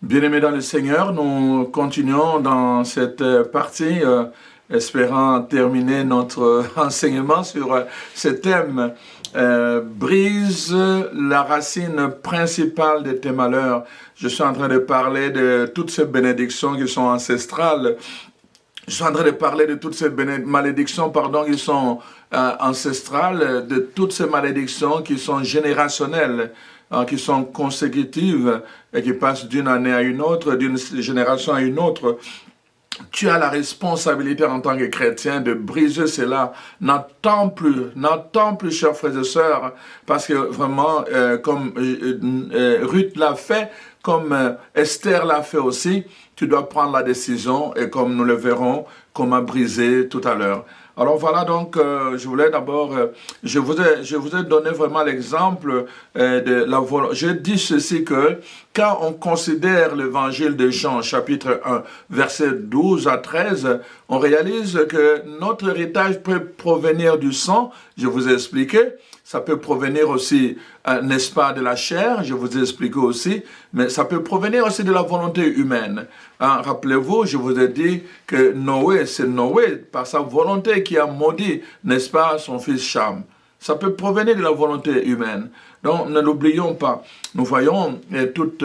Bien-aimés dans le Seigneur, nous continuons dans cette partie, espérant terminer notre enseignement sur ce thème brise la racine principale de tes malheurs. Je suis en train de parler de toutes ces bénédictions qui sont ancestrales. Je suis en train de parler de toutes ces malédictions, qui sont ancestrales, de toutes ces malédictions qui sont générationnelles, qui sont consécutives et qui passent d'une année à une autre, d'une génération à une autre. Tu as la responsabilité en tant que chrétien de briser cela. N'attends plus, chers frères et sœurs, parce que vraiment, comme Ruth l'a fait, comme Esther l'a fait aussi, tu dois prendre la décision, et comme nous le verrons, comment briser tout à l'heure. Alors voilà, donc, je voulais d'abord, je vous ai donné vraiment l'exemple de la volonté. Je dis ceci que, quand on considère l'évangile de Jean, chapitre 1, versets 12 à 13, on réalise que notre héritage peut provenir du sang, je vous ai expliqué, ça peut provenir aussi, n'est-ce pas, de la chair, je vous ai expliqué aussi, mais ça peut provenir aussi de la volonté humaine. Rappelez-vous, je vous ai dit que c'est Noé, par sa volonté, qui a maudit, n'est-ce pas, son fils Cham. Ça peut provenir de la volonté humaine. Donc, ne l'oublions pas. Nous voyons toute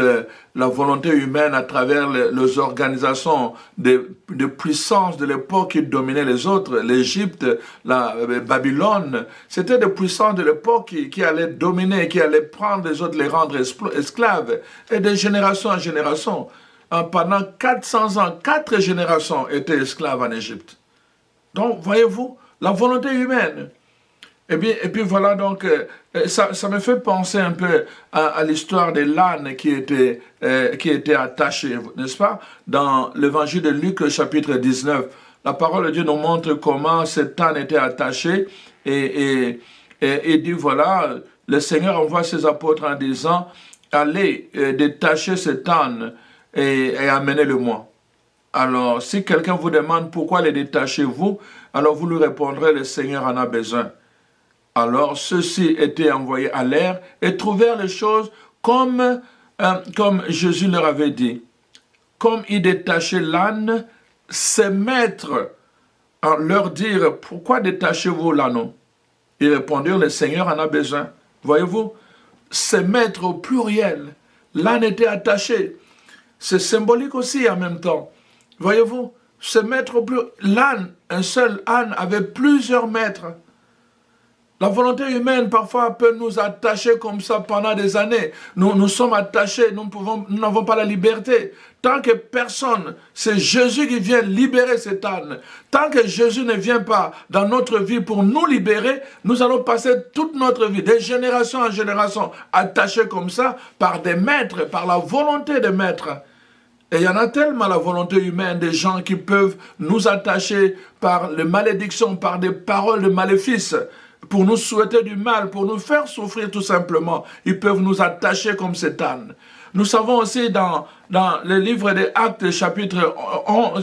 la volonté humaine à travers les organisations de puissance de l'époque qui dominaient les autres. L'Égypte, la Babylone, c'était des puissances de l'époque qui allaient dominer, qui allaient prendre les autres, les rendre esclaves. Et de génération en génération. Pendant 400 ans, 4 générations étaient esclaves en Égypte. Donc, voyez-vous, la volonté humaine. Et puis voilà, donc, ça me fait penser un peu à l'histoire de l'âne qui était attaché, n'est-ce pas? Dans l'évangile de Luc, chapitre 19, la parole de Dieu nous montre comment cet âne était attaché et dit, voilà, le Seigneur envoie ses apôtres en disant, allez détacher cet âne et amenez-le-moi. Alors, si quelqu'un vous demande pourquoi les détachez-vous, alors vous lui répondrez, le Seigneur en a besoin. Alors, ceux-ci étaient envoyés à l'air et trouvèrent les choses comme Jésus leur avait dit. Comme ils détachaient l'âne, ses maîtres leur dirent, pourquoi détachez-vous l'âne? Ils répondirent, le Seigneur en a besoin. Voyez-vous, ses maîtres au pluriel, l'âne était attaché. C'est symbolique aussi en même temps. Voyez-vous, ses maîtres au pluriel, l'âne, un seul âne avait plusieurs maîtres. La volonté humaine, parfois, peut nous attacher comme ça pendant des années. Nous sommes attachés, nous n'avons pas la liberté. Tant que personne, c'est Jésus qui vient libérer cet âne. Tant que Jésus ne vient pas dans notre vie pour nous libérer, nous allons passer toute notre vie, de génération en génération, attachés comme ça par des maîtres, par la volonté des maîtres. Et il y en a tellement la volonté humaine, des gens qui peuvent nous attacher par les malédictions, par des paroles de maléfices, pour nous souhaiter du mal, pour nous faire souffrir tout simplement. Ils peuvent nous attacher comme cet âne. Nous savons aussi dans le livre des Actes, chapitre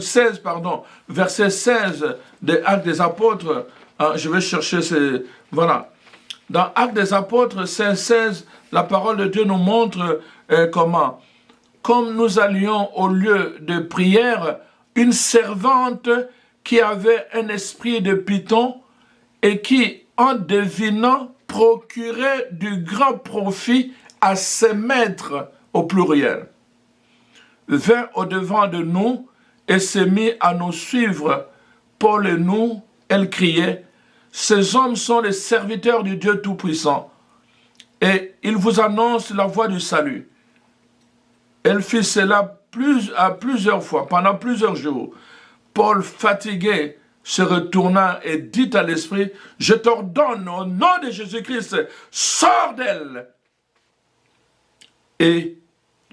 16, verset 16 des Actes des Apôtres, je vais chercher voilà. Dans Actes des Apôtres 16, la parole de Dieu nous montre comment. Comme nous allions au lieu de prière, une servante qui avait un esprit de python et qui, en devinant, procurait du grand profit à ses maîtres, au pluriel, vint au-devant de nous et s'est mis à nous suivre. Paul et nous, elle criait, « Ces hommes sont les serviteurs du Dieu Tout-Puissant, et ils vous annoncent la voie du salut. » Elle fit cela plusieurs fois, pendant plusieurs jours. Paul, fatigué, se retourna et dit à l'esprit, « Je t'ordonne au nom de Jésus-Christ, sors d'elle !» Et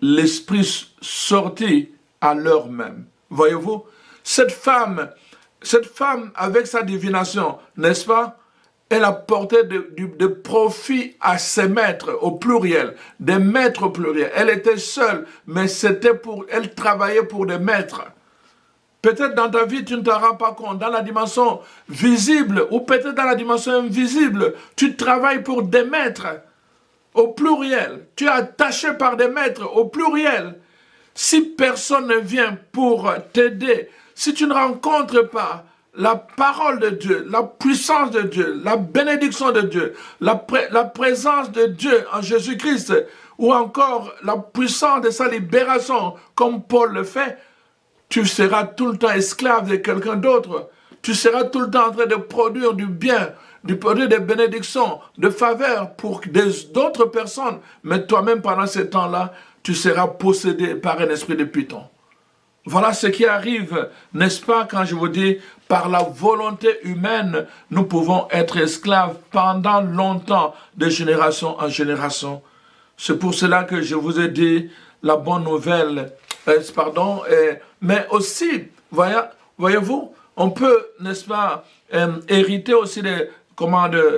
l'esprit sortit à l'heure même. Voyez-vous, cette femme avec sa divination, n'est-ce pas? elle apportait de profit à ses maîtres au pluriel, des maîtres au pluriel. Elle était seule, mais elle travaillait pour des maîtres. Peut-être dans ta vie, tu ne t'en rends pas compte. Dans la dimension visible ou peut-être dans la dimension invisible, tu travailles pour des maîtres au pluriel. Tu es attaché par des maîtres au pluriel. Si personne ne vient pour t'aider, si tu ne rencontres pas la parole de Dieu, la puissance de Dieu, la bénédiction de Dieu, la présence de Dieu en Jésus-Christ, ou encore la puissance de sa libération, comme Paul le fait, tu seras tout le temps esclave de quelqu'un d'autre. Tu seras tout le temps en train de produire du bien, de produire des bénédictions, de faveurs pour d'autres personnes. Mais toi-même, pendant ce temps-là, tu seras possédé par un esprit de Python. Voilà ce qui arrive, n'est-ce pas, quand je vous dis, par la volonté humaine, nous pouvons être esclaves pendant longtemps, de génération en génération. C'est pour cela que je vous ai dit la bonne nouvelle, mais aussi, voyez-vous, on peut, n'est-ce pas, hériter aussi de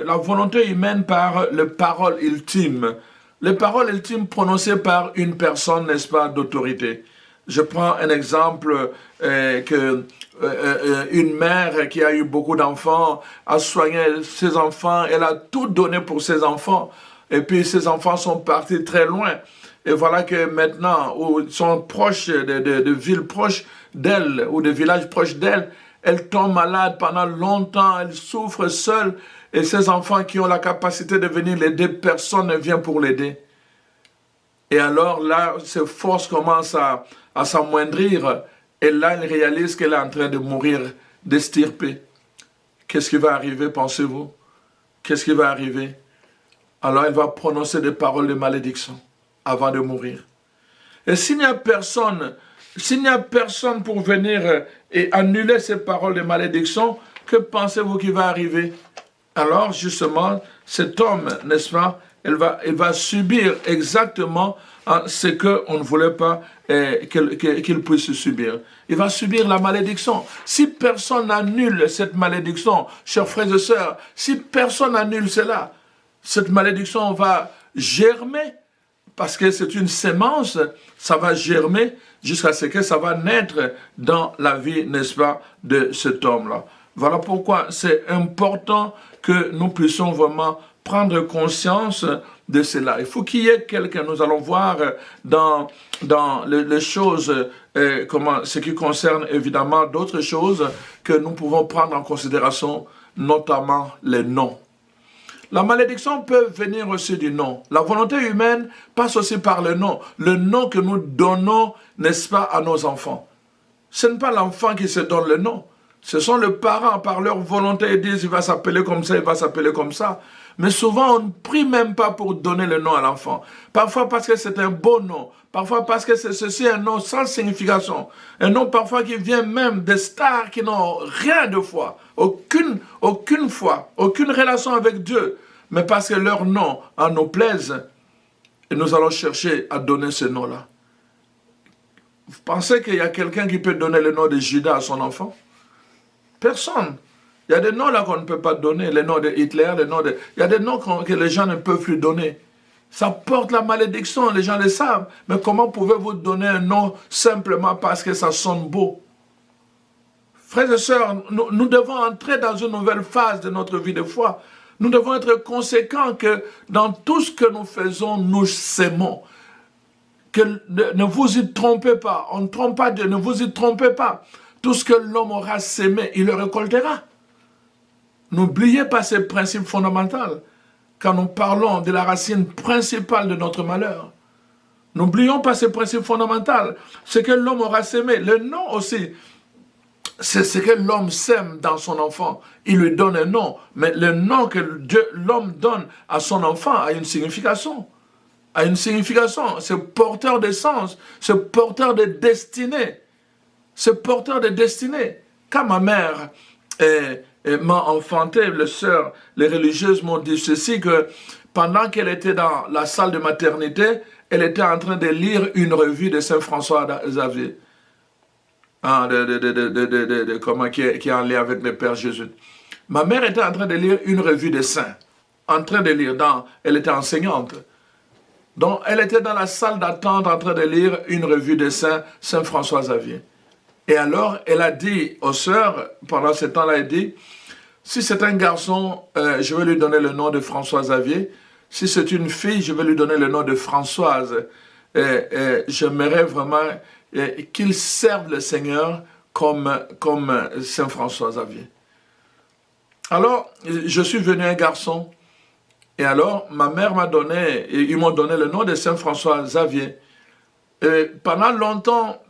la volonté humaine par les paroles ultimes. Les paroles ultimes prononcées par une personne, n'est-ce pas, d'autorité. Je prends un exemple une mère qui a eu beaucoup d'enfants a soigné ses enfants, elle a tout donné pour ses enfants. Et puis ses enfants sont partis très loin. Et voilà que maintenant, où ils sont proches de villes proches d'elle ou de villages proches d'elle, elle tombe malade pendant longtemps, elle souffre seule. Et ces enfants qui ont la capacité de venir l'aider, personne ne vient pour l'aider. Et alors là, ses forces commencent à s'amoindrir. Et là, elle réalise qu'elle est en train de mourir d'estirper. Qu'est-ce qui va arriver, pensez-vous? Qu'est-ce qui va arriver? Alors elle va prononcer des paroles de malédiction avant de mourir. Et s'il n'y a personne pour venir et annuler ces paroles de malédiction, que pensez-vous qu'il va arriver? Alors justement, cet homme, n'est-ce pas, il va subir exactement ce qu'on ne voulait pas qu'il puisse subir. Il va subir la malédiction. Si personne n'annule cette malédiction, chers frères et sœurs, si personne n'annule cela, cette malédiction va germer, parce que c'est une sémence, ça va germer jusqu'à ce que ça va naître dans la vie, n'est-ce pas, de cet homme-là. Voilà pourquoi c'est important que nous puissions vraiment prendre conscience de cela. Il faut qu'il y ait quelqu'un, nous allons voir dans les choses, ce qui concerne évidemment d'autres choses que nous pouvons prendre en considération, notamment les noms. La malédiction peut venir aussi du nom. La volonté humaine passe aussi par le nom que nous donnons, n'est-ce pas, à nos enfants. Ce n'est pas l'enfant qui se donne le nom. Ce sont les parents, par leur volonté, ils disent, il va s'appeler comme ça, il va s'appeler comme ça. Mais souvent, on ne prie même pas pour donner le nom à l'enfant. Parfois parce que c'est un beau nom. Parfois parce que c'est ceci un nom sans signification. Un nom parfois qui vient même des stars qui n'ont rien de foi. Aucune foi, aucune relation avec Dieu. Mais parce que leur nom en nous plaise, et nous allons chercher à donner ce nom-là. Vous pensez qu'il y a quelqu'un qui peut donner le nom de Judas à son enfant? Personne. Il y a des noms là qu'on ne peut pas donner, les noms de Hitler, il y a des noms que les gens ne peuvent plus donner. Ça porte la malédiction, les gens le savent. Mais comment pouvez-vous donner un nom simplement parce que ça sonne beau? Frères et sœurs, nous devons entrer dans une nouvelle phase de notre vie de foi. Nous devons être conséquents que dans tout ce que nous faisons, nous s'aimons. Que ne vous y trompez pas, on ne trompe pas Dieu, ne vous y trompez pas. Tout ce que l'homme aura sémé, il le récoltera. N'oubliez pas ces principes fondamentaux quand nous parlons de la racine principale de notre malheur. N'oublions pas ces principes fondamentaux. Ce que l'homme aura sémé, le nom aussi, c'est ce que l'homme sème dans son enfant. Il lui donne un nom, mais le nom que l'homme donne à son enfant a une signification. A une signification. C'est porteur de sens, c'est porteur de destinée. C'est porteur de destinée. Quand ma mère m'a enfanté, les religieuses m'ont dit ceci, que pendant qu'elle était dans la salle de maternité, elle était en train de lire une revue de Saint François Xavier, qui est en lien avec le Père Jésus. Ma mère était en train de lire une revue des saints. En train de lire, elle était enseignante. Donc, elle était dans la salle d'attente en train de lire une revue des saints, Saint François Xavier. Et alors, elle a dit aux sœurs, pendant ce temps-là, elle dit, si c'est un garçon, je vais lui donner le nom de François Xavier. Si c'est une fille, je vais lui donner le nom de Françoise. J'aimerais vraiment qu'il serve le Seigneur comme Saint François Xavier. Alors, je suis venu un garçon. Et alors, ma mère m'a donné, ils m'ont donné le nom de Saint François Xavier. Et pendant longtemps,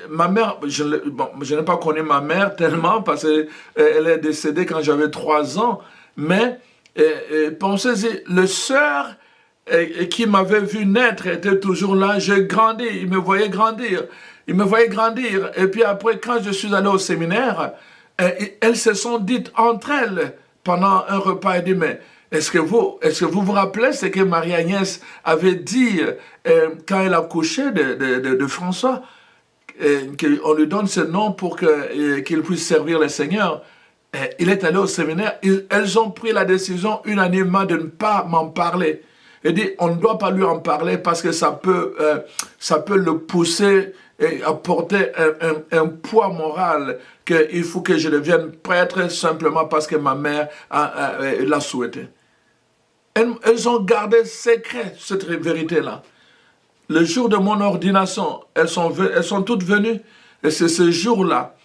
ma mère, je n'ai pas connu ma mère tellement parce qu'elle est décédée quand j'avais 3 ans. Mais pensez-y, le sœur qui m'avait vu naître était toujours là. J'ai grandi, il me voyait grandir. Il me voyait grandir. Et puis après, quand je suis allé au séminaire, elles se sont dites entre elles pendant un repas. Elle dit, mais est-ce que vous vous rappelez ce que Marie-Agnès avait dit quand elle a couché de François, qu'on lui donne ce nom pour qu'il puisse servir le Seigneur? Il est allé au séminaire, elles ont pris la décision unanimement de ne pas m'en parler. Elle dit, on ne doit pas lui en parler parce que ça peut le pousser et apporter un poids moral qu'il faut que je devienne prêtre simplement parce que ma mère l'a souhaité. Elles ont gardé secret cette vérité-là. Le jour de mon ordination, elles sont toutes venues. Et c'est ce jour-là,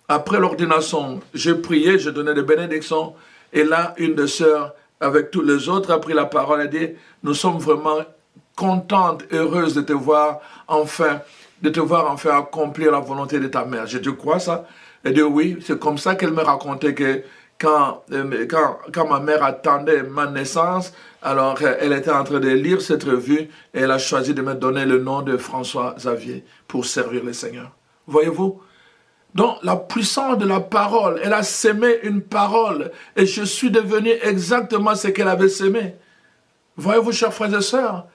après l'ordination, j'ai prié, j'ai donné des bénédictions. Et là, une des sœurs, avec tous les autres, a pris la parole et dit, nous sommes vraiment contentes, heureuses de te voir enfin accomplir la volonté de ta mère. J'ai dit, quoi ça? Elle dit, oui, c'est comme ça qu'elle me racontait que quand ma mère attendait ma naissance, alors elle était en train de lire cette revue et elle a choisi de me donner le nom de François Xavier pour servir le Seigneur. Voyez-vous? Donc la puissance de la parole, elle a sémé une parole et je suis devenu exactement ce qu'elle avait sémé. Voyez-vous, chers frères et sœurs?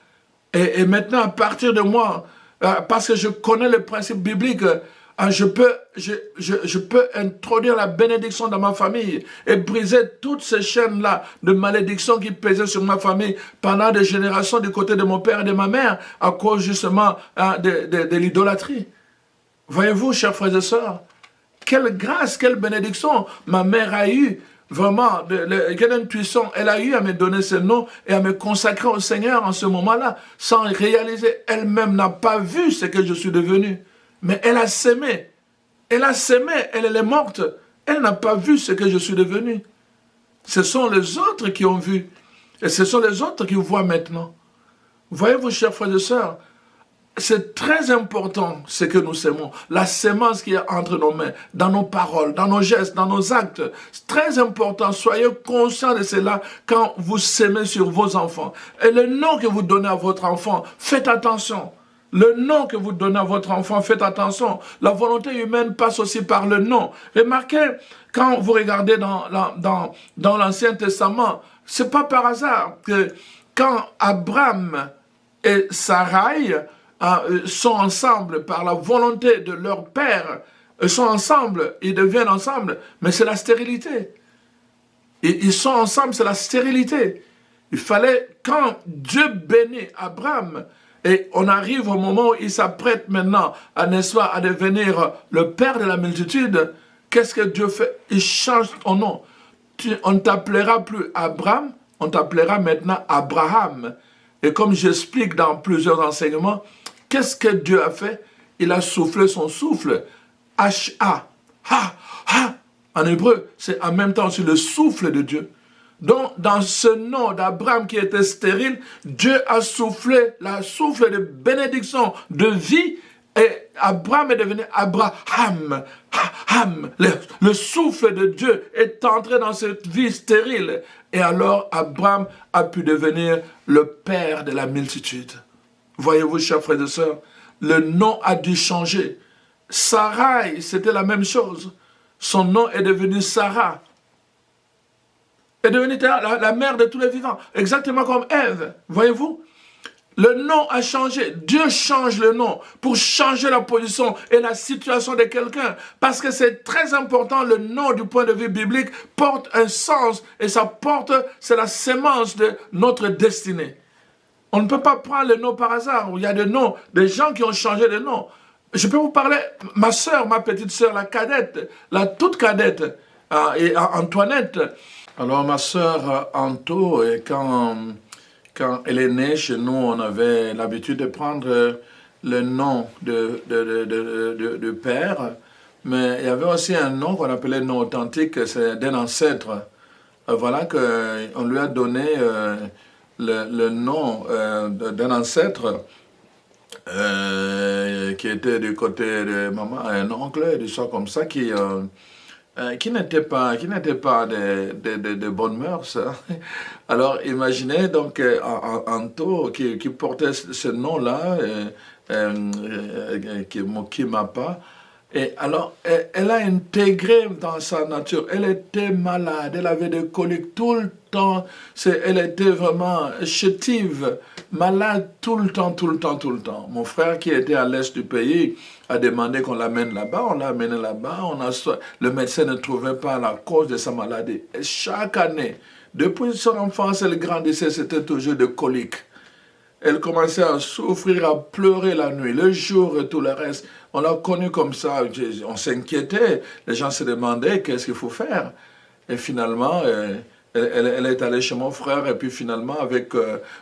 Et maintenant, à partir de moi, parce que je connais le principe biblique, je peux introduire la bénédiction dans ma famille et briser toutes ces chaînes-là de malédiction qui pesaient sur ma famille pendant des générations du côté de mon père et de ma mère à cause justement de l'idolâtrie. Voyez-vous, chers frères et sœurs, quelle grâce, quelle bénédiction ma mère a eue, vraiment, quelle intuition elle a eu à me donner ce nom et à me consacrer au Seigneur en ce moment-là, sans réaliser, elle-même n'a pas vu ce que je suis devenu. Mais elle a sémé, elle est morte, elle n'a pas vu ce que je suis devenu. Ce sont les autres qui ont vu, et ce sont les autres qui voient maintenant. Voyez-vous, chers frères et sœurs, c'est très important ce que nous sémons, la sémence qui est entre nos mains, dans nos paroles, dans nos gestes, dans nos actes. C'est très important, soyez conscients de cela quand vous sémez sur vos enfants. Et le nom que vous donnez à votre enfant, faites attention. Le nom que vous donnez à votre enfant, faites attention. La volonté humaine passe aussi par le nom. Remarquez, quand vous regardez dans l'Ancien Testament, c'est pas par hasard que quand Abraham et Sarai sont ensemble par la volonté de leur père, sont ensemble, ils deviennent ensemble, mais c'est la stérilité. Ils sont ensemble, c'est la stérilité. Il fallait, quand Dieu bénit Abraham, et on arrive au moment où il s'apprête maintenant, n'est-ce pas, à devenir le père de la multitude, qu'est-ce que Dieu fait? Il change ton nom. On ne t'appellera plus Abraham, on t'appellera maintenant Abraham. Et comme j'explique dans plusieurs enseignements, qu'est-ce que Dieu a fait? Il a soufflé son souffle. H-A. Ha, ha. En hébreu, c'est en même temps aussi le souffle de Dieu. Donc, dans ce nom d'Abraham qui était stérile, Dieu a soufflé la souffle de bénédiction, de vie, et Abraham est devenu Abraham. Le souffle de Dieu est entré dans cette vie stérile. Et alors, Abraham a pu devenir le père de la multitude. Voyez-vous, chers frères et sœurs, le nom a dû changer. Sarai, c'était la même chose. Son nom est devenu Sarah. Est devenue la mère de tous les vivants, exactement comme Ève, voyez-vous? Le nom a changé. Dieu change le nom pour changer la position et la situation de quelqu'un. Parce que c'est très important, le nom du point de vue biblique porte un sens et c'est la sémence de notre destinée. On ne peut pas prendre le nom par hasard. Il y a des noms, des gens qui ont changé de nom. Je peux vous parler, ma sœur, ma petite sœur, la cadette, la toute cadette, et Antoinette. Alors ma sœur Anto, quand elle est née chez nous, on avait l'habitude de prendre le nom de père, mais il y avait aussi un nom qu'on appelait nom authentique, c'est d'un ancêtre. Voilà qu'on lui a donné le nom d'un ancêtre qui était du côté de maman, un oncle, des choses comme ça, qui n'était pas de bonnes mœurs. Alors imaginez donc Anto qui portait ce nom-là, qui m'a pas. Et alors, elle a intégré dans sa nature, elle était malade, elle avait des coliques tout le temps, elle était vraiment chétive, malade tout le temps. Mon frère qui était à l'est du pays a demandé qu'on l'amène là-bas, on l'a amené là-bas, le médecin ne trouvait pas la cause de sa maladie. Et chaque année, depuis son enfance, elle grandissait, c'était toujours de coliques. Elle commençait à souffrir, à pleurer la nuit, le jour et tout le reste. On l'a connue comme ça, on s'inquiétait, les gens se demandaient qu'est-ce qu'il faut faire. Et finalement, elle est allée chez mon frère et puis finalement, avec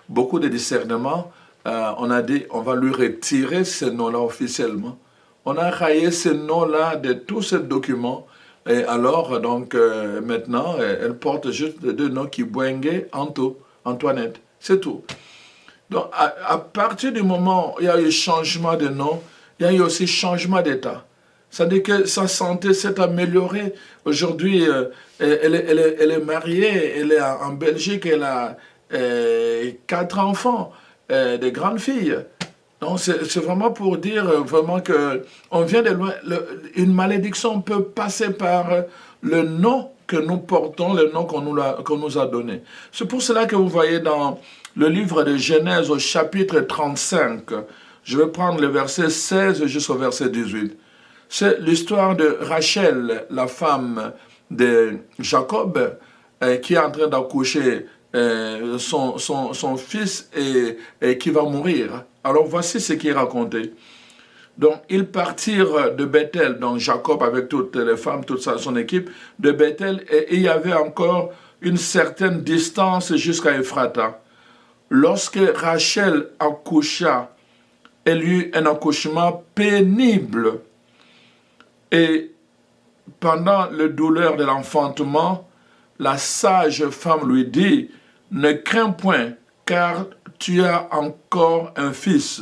beaucoup de discernement, on a dit on va lui retirer ce nom-là officiellement. On a rayé ce nom-là de tous ces documents. Et alors, donc, maintenant, elle porte juste deux noms qui Bouengue, Antoinette. C'est tout. Donc, à partir du moment où il y a eu changement de nom, il y a eu aussi changement d'état. C'est-à-dire que sa santé s'est améliorée. Aujourd'hui, elle est mariée, elle est en Belgique, elle a 4 enfants, des grandes filles. Donc, c'est vraiment pour dire vraiment qu'on vient de loin. Une malédiction peut passer par le nom que nous portons, le nom qu'on nous a donné. C'est pour cela que vous voyez dans le livre de Genèse au chapitre 35, je vais prendre le verset 16 jusqu'au verset 18. C'est l'histoire de Rachel, la femme de Jacob, qui est en train d'accoucher son fils et qui va mourir. Alors voici ce qui est raconté. Donc ils partirent de Bethel, donc Jacob avec toutes les femmes, toute son équipe, de Bethel, et il y avait encore une certaine distance jusqu'à Ephrata. Lorsque Rachel accoucha, elle eut un accouchement pénible. Et pendant le douleur de l'enfantement, la sage femme lui dit, « Ne crains point, car tu as encore un fils. »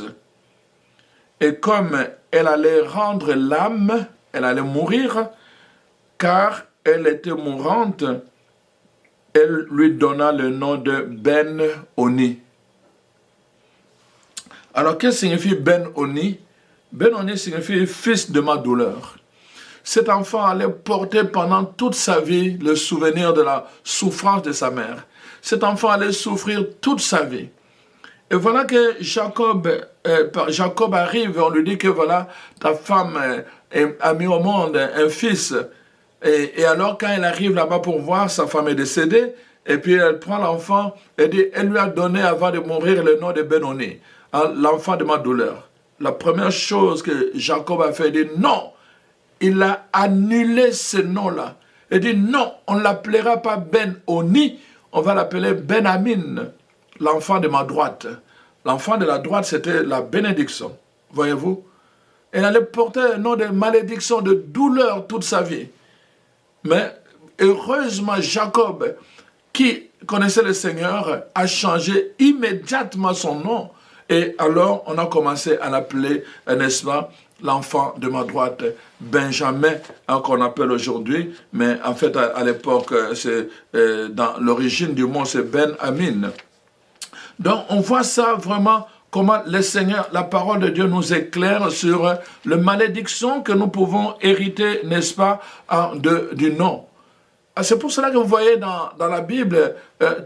Et comme elle allait rendre l'âme, elle allait mourir, car elle était mourante, elle lui donna le nom de Ben-Oni. Alors, qu'est-ce que signifie Ben-Oni? Ben-Oni signifie « fils de ma douleur ». Cet enfant allait porter pendant toute sa vie le souvenir de la souffrance de sa mère. Cet enfant allait souffrir toute sa vie. Et voilà que Jacob arrive, on lui dit que voilà, ta femme a mis au monde un fils. Et alors quand elle arrive là-bas pour voir, sa femme est décédée, et puis elle prend l'enfant, et elle lui a donné avant de mourir le nom de Ben-Oni, l'enfant de ma douleur. La première chose que Jacob a fait, il dit non, il a annulé ce nom-là. Il dit non, on ne l'appellera pas Ben-Oni, on va l'appeler Ben-Amin, l'enfant de ma droite. L'enfant de la droite, c'était la bénédiction. Voyez-vous? Elle allait porter un nom de malédiction, de douleur toute sa vie. Mais heureusement, Jacob, qui connaissait le Seigneur, a changé immédiatement son nom. Et alors, on a commencé à l'appeler, n'est-ce pas, l'enfant de ma droite, Benjamin, qu'on appelle aujourd'hui. Mais en fait, à l'époque, dans l'origine du mot, c'est Ben-Amin. Donc, on voit ça vraiment, comment le Seigneur, la parole de Dieu nous éclaire sur la malédiction que nous pouvons hériter, n'est-ce pas, du nom. C'est pour cela que vous voyez dans la Bible,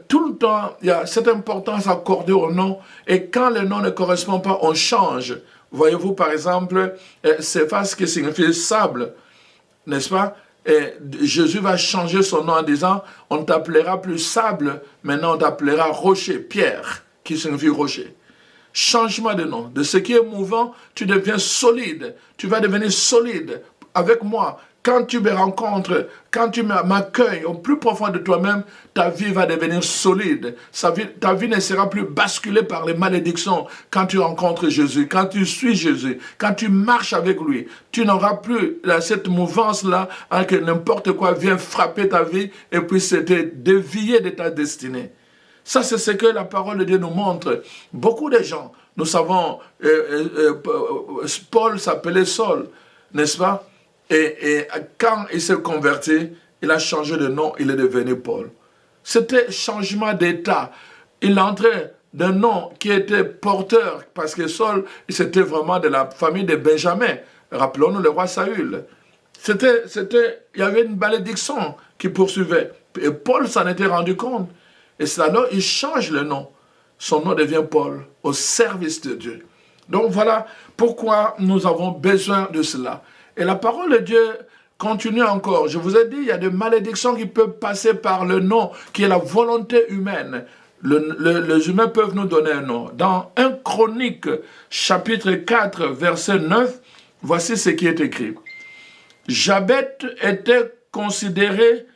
tout le temps, il y a cette importance accordée au nom. Et quand le nom ne correspond pas, on change. Voyez-vous, par exemple, Céphas qui signifie sable, n'est-ce pas? Et Jésus va changer son nom en disant, on ne t'appellera plus sable, maintenant on t'appellera rocher, pierre, qui signifie rocher. Changement de nom. De ce qui est mouvant, tu deviens solide. Tu vas devenir solide avec moi. Quand tu me rencontres, quand tu m'accueilles au plus profond de toi-même, ta vie va devenir solide. Ta vie ne sera plus basculée par les malédictions quand tu rencontres Jésus, quand tu suis Jésus, quand tu marches avec lui. Tu n'auras plus cette mouvance-là que n'importe quoi vient frapper ta vie et puis te dévier de ta destinée. Ça, c'est ce que la parole de Dieu nous montre. Beaucoup de gens, nous savons, Paul s'appelait Saul, n'est-ce pas? Et quand il s'est converti, il a changé de nom, il est devenu Paul. C'était changement d'état. Il entrait d'un nom qui était porteur, parce que Saul, c'était vraiment de la famille de Benjamin. Rappelons-nous le roi Saül. Il y avait une malédiction qui poursuivait. Et Paul s'en était rendu compte. Et c'est alors il change le nom. Son nom devient Paul, au service de Dieu. Donc voilà pourquoi nous avons besoin de cela. Et la parole de Dieu continue encore. Je vous ai dit, il y a des malédictions qui peuvent passer par le nom, qui est la volonté humaine. Les humains peuvent nous donner un nom. Dans 1 Chronique, chapitre 4, verset 9, voici ce qui est écrit. Jabet était considéré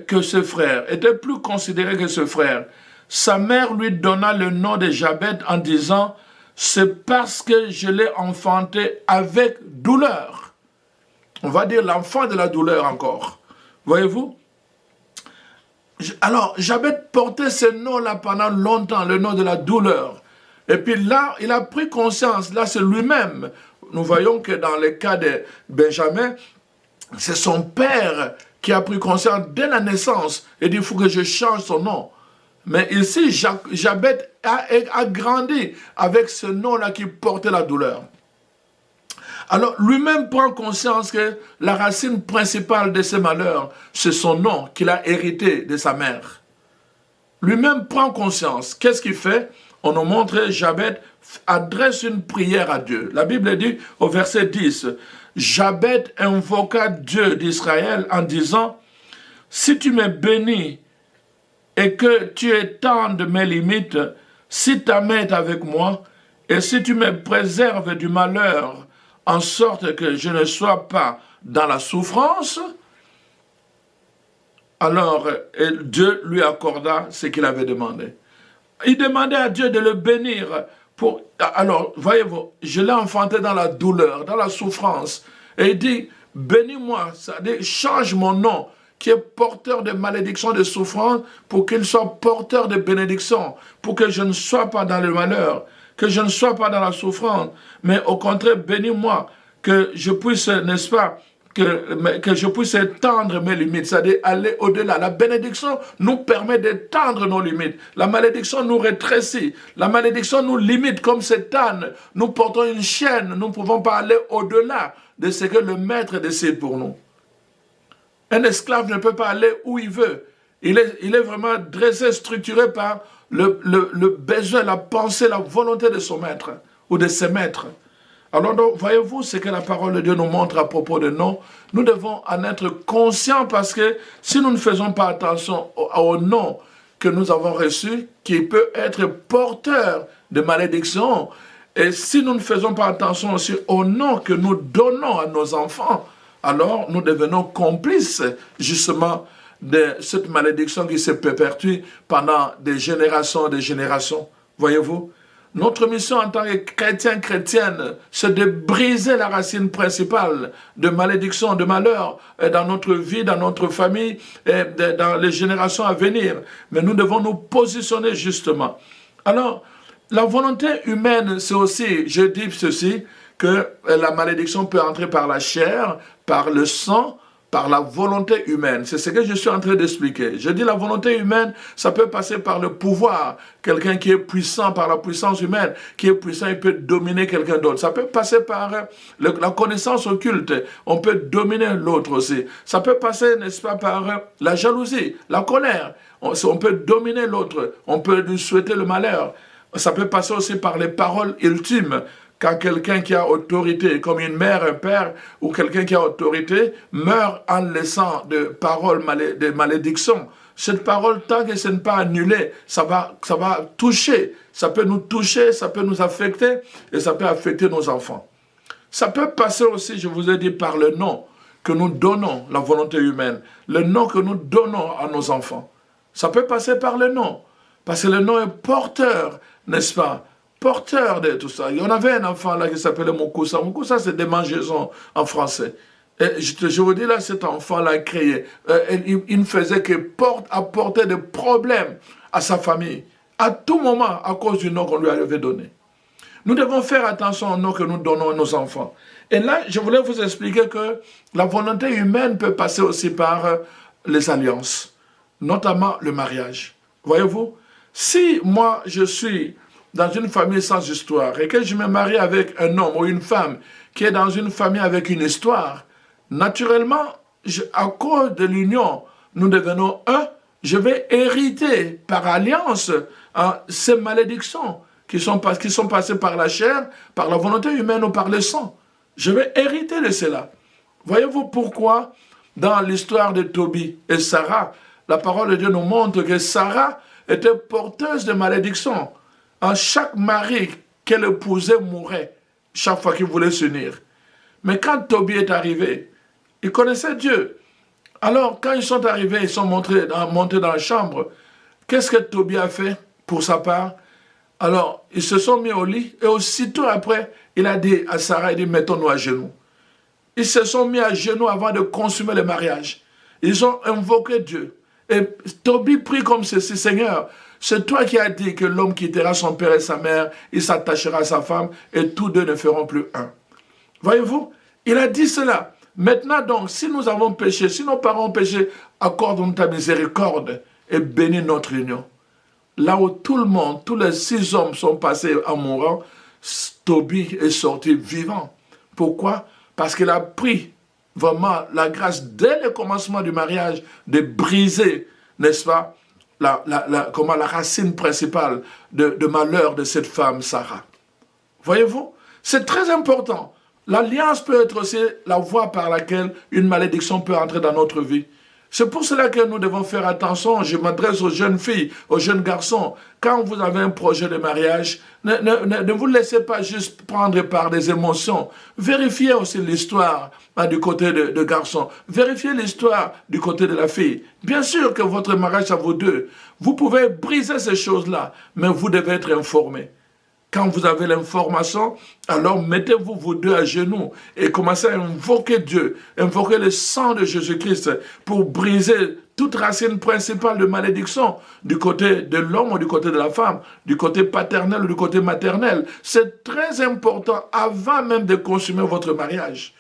que ce frère, était plus considéré que ce frère. Sa mère lui donna le nom de Jabet en disant, c'est parce que je l'ai enfanté avec douleur. On va dire l'enfant de la douleur encore. Voyez-vous? Alors, Jabet portait ce nom-là pendant longtemps, le nom de la douleur. Et puis là, il a pris conscience, là c'est lui-même. Nous voyons que dans le cas de Benjamin, c'est son père qui a pris conscience dès la naissance et dit, il faut que je change son nom. Mais ici, Jabet a grandi avec ce nom-là qui portait la douleur. Alors, lui-même prend conscience que la racine principale de ses malheurs, c'est son nom qu'il a hérité de sa mère. Lui-même prend conscience. Qu'est-ce qu'il fait? On nous montre, Jabet adresse une prière à Dieu. La Bible dit au verset 10, Jabet invoqua Dieu d'Israël en disant, si tu me bénis et que tu étendes mes limites, si ta main est avec moi, et si tu me préserves du malheur, en sorte que je ne sois pas dans la souffrance, alors Dieu lui accorda ce qu'il avait demandé. Il demandait à Dieu de le bénir. Alors, voyez-vous, je l'ai enfanté dans la douleur, dans la souffrance. Et il dit, bénis-moi, c'est-à-dire change mon nom, qui est porteur de malédiction, de souffrance, pour qu'il soit porteur de bénédiction, pour que je ne sois pas dans le malheur, que je ne sois pas dans la souffrance, mais au contraire, bénis-moi, que je puisse, n'est-ce pas, que je puisse étendre mes limites, c'est-à-dire aller au-delà. La bénédiction nous permet d'étendre nos limites. La malédiction nous rétrécit. La malédiction nous limite comme cet âne. Nous portons une chaîne. Nous ne pouvons pas aller au-delà de ce que le maître décide pour nous. Un esclave ne peut pas aller où il veut. Il est vraiment dressé, structuré par le besoin, la pensée, la volonté de son maître ou de ses maîtres. Alors, donc, voyez-vous ce que la parole de Dieu nous montre à propos de nous. Nous devons en être conscients parce que si nous ne faisons pas attention au nom que nous avons reçu, qui peut être porteur de malédiction, et si nous ne faisons pas attention aussi au nom que nous donnons à nos enfants, alors nous devenons complices justement de cette malédiction qui se perpétue pendant des générations et des générations. Voyez-vous? Notre mission en tant que chrétiens, chrétiennes, c'est de briser la racine principale de malédiction, de malheur dans notre vie, dans notre famille et dans les générations à venir. Mais nous devons nous positionner justement. Alors, la volonté humaine, c'est aussi, je dis ceci, que la malédiction peut entrer par la chair, par le sang, par la volonté humaine. C'est ce que je suis en train d'expliquer. Je dis la volonté humaine, ça peut passer par le pouvoir. Quelqu'un qui est puissant par la puissance humaine, qui est puissant, il peut dominer quelqu'un d'autre. Ça peut passer par la connaissance occulte. On peut dominer l'autre aussi. Ça peut passer, n'est-ce pas, par la jalousie, la colère. On peut dominer l'autre. On peut lui souhaiter le malheur. Ça peut passer aussi par les paroles ultimes. Quand quelqu'un qui a autorité, comme une mère, un père, ou quelqu'un qui a autorité, meurt en laissant des paroles, des malédictions, cette parole, tant que ce n'est pas annulé, ça va toucher. Ça peut nous toucher, ça peut nous affecter, et ça peut affecter nos enfants. Ça peut passer aussi, je vous ai dit, par le nom que nous donnons, la volonté humaine, le nom que nous donnons à nos enfants. Ça peut passer par le nom, parce que le nom est porteur, n'est-ce pas? Porteur de tout ça. Il y en avait un enfant là qui s'appelait Moukoussa. Moukoussa, c'est démangeaison en français. Et je vous dis là, cet enfant-là créé, il ne faisait que apporter des problèmes à sa famille, à tout moment, à cause du nom qu'on lui avait donné. Nous devons faire attention au nom que nous donnons à nos enfants. Et là, je voulais vous expliquer que la volonté humaine peut passer aussi par les alliances, notamment le mariage. Voyez-vous, si moi, je suis dans une famille sans histoire et que je me marie avec un homme ou une femme qui est dans une famille avec une histoire, naturellement, à cause de l'union, nous devenons un. Je vais hériter par alliance ces malédictions qui sont passées par la chair, par la volonté humaine ou par le sang. Je vais hériter de cela. Voyez-vous pourquoi, dans l'histoire de Tobie et Sarah, la parole de Dieu nous montre que Sarah était porteuse de malédictions. Chaque mari qu'elle épousait mourait chaque fois qu'il voulait s'unir. Mais quand Tobie est arrivé, il connaissait Dieu. Alors, quand ils sont arrivés, ils sont montés dans la chambre. Qu'est-ce que Tobie a fait pour sa part? Alors, ils se sont mis au lit et aussitôt après, il a dit à Sarah, il dit, mettons-nous à genoux. Ils se sont mis à genoux avant de consommer le mariage. Ils ont invoqué Dieu. Et Tobie prie comme ceci, Seigneur, c'est toi qui as dit que l'homme quittera son père et sa mère, il s'attachera à sa femme, et tous deux ne feront plus un. Voyez-vous, il a dit cela. Maintenant donc, si nous avons péché, si nos parents ont péché, accorde-nous ta miséricorde et bénis notre union. Là où tout le monde, tous les 6 hommes sont passés en mourant, Tobie est sorti vivant. Pourquoi? Parce qu'il a pris vraiment la grâce dès le commencement du mariage de briser, n'est-ce pas, la racine principale de malheur de cette femme, Sarah. Voyez-vous, c'est très important. L'alliance peut être aussi la voie par laquelle une malédiction peut entrer dans notre vie. C'est pour cela que nous devons faire attention. Je m'adresse aux jeunes filles, aux jeunes garçons. Quand vous avez un projet de mariage, ne vous laissez pas juste prendre par des émotions. Vérifiez aussi l'histoire du côté de garçon. Vérifiez l'histoire du côté de la fille. Bien sûr que votre mariage à vous deux, vous pouvez briser ces choses-là, mais vous devez être informés. Quand vous avez l'information, alors mettez-vous vous deux à genoux et commencez à invoquer Dieu, invoquer le sang de Jésus-Christ pour briser toute racine principale de malédiction du côté de l'homme ou du côté de la femme, du côté paternel ou du côté maternel. C'est très important avant même de consommer votre mariage.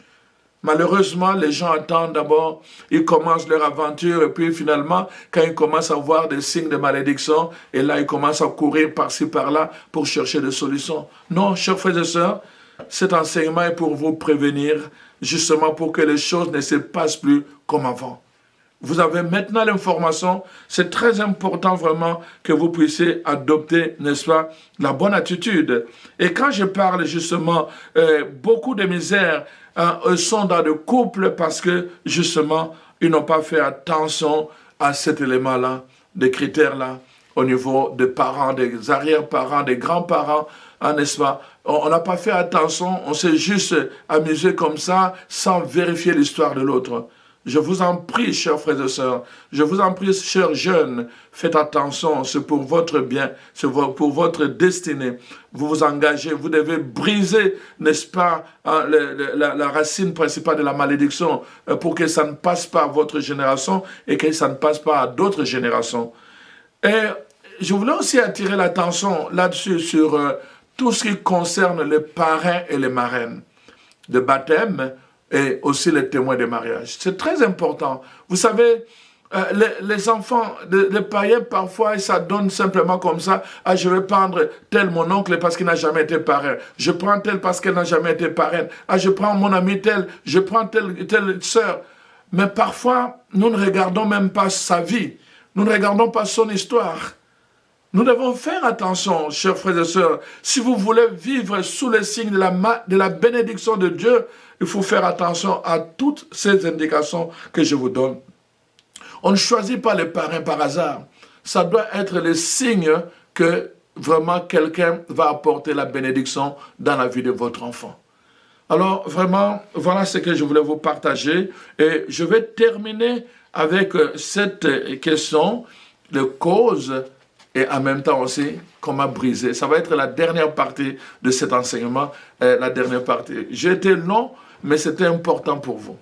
Malheureusement, les gens attendent d'abord, ils commencent leur aventure et puis finalement, quand ils commencent à voir des signes de malédiction, et là, ils commencent à courir par-ci, par-là pour chercher des solutions. Non, chers frères et sœurs, cet enseignement est pour vous prévenir, justement pour que les choses ne se passent plus comme avant. Vous avez maintenant l'information, c'est très important vraiment que vous puissiez adopter, n'est-ce pas, la bonne attitude. Et quand je parle justement, beaucoup de misères sont dans le couple parce que justement, ils n'ont pas fait attention à cet élément-là, des critères-là, au niveau des parents, des arrière-parents, des grands-parents, n'est-ce pas? On n'a pas fait attention, on s'est juste amusé comme ça, sans vérifier l'histoire de l'autre. Je vous en prie, chers frères et sœurs, je vous en prie, chers jeunes, faites attention, c'est pour votre bien, c'est pour votre destinée. Vous vous engagez, vous devez briser, n'est-ce pas, la racine principale de la malédiction pour que ça ne passe pas à votre génération et que ça ne passe pas à d'autres générations. Et je voulais aussi attirer l'attention là-dessus sur tout ce qui concerne les parrains et les marraines. De baptême, et aussi les témoins de mariage. C'est très important. Vous savez, les enfants, les païens, parfois, ils s'adonnent simplement comme ça. Ah, je vais prendre tel mon oncle parce qu'il n'a jamais été parrain. Je prends tel parce qu'elle n'a jamais été parraine. Ah, je prends mon ami tel, je prends telle sœur. Mais parfois, nous ne regardons même pas sa vie. Nous ne regardons pas son histoire. Nous devons faire attention, chers frères et sœurs. Si vous voulez vivre sous le signe de la bénédiction de Dieu, il faut faire attention à toutes ces indications que je vous donne. On ne choisit pas les parrains par hasard. Ça doit être le signe que vraiment quelqu'un va apporter la bénédiction dans la vie de votre enfant. Alors vraiment, voilà ce que je voulais vous partager. Et je vais terminer avec cette question de cause et en même temps aussi comment briser. Ça va être la dernière partie de cet enseignement, la dernière partie. J'ai été long, mais c'était important pour vous.